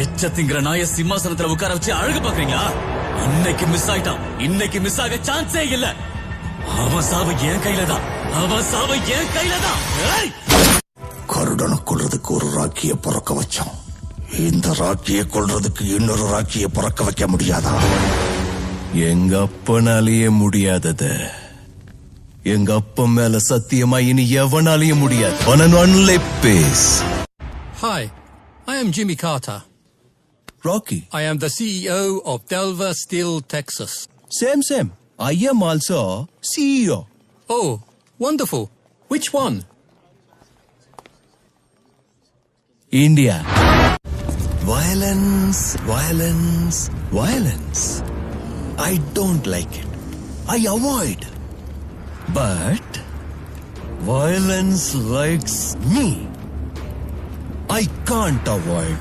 எச்சத்திங்கிற நாய சிம்மாசனத்துல உட்கார வச்சு அழகு பாக்குறீங்களா? இன்னைக்கு மிஸ் ஆயிட்டான். இன்னைக்கு மிஸ் ஆக சான்ஸே இல்ல. அவன் சாவு என் கையில தான். அவன் சாவு என் கையில தான். கருடனை கொல்றதுக்கு ஒரு ராக்கிய பிறக்க வச்சான். இந்த ராக்கிய கொல்றதுக்கு இன்னொரு ராக்கிய பிறக்க வைக்க முடியாதா? எங்க அப்பனாலேயே முடியாதது எங்க அப்பன் மேல சத்தியமா இனி எவனாலேயும் முடியாது. Only base. Hi, I am Jimmy Carter. Rocky. I am the CEO of Delver Steel, Texas. Same. I am also CEO. Oh, wonderful. Which one? India. Violence. I don't like it. I avoid. But violence likes me. I can't avoid.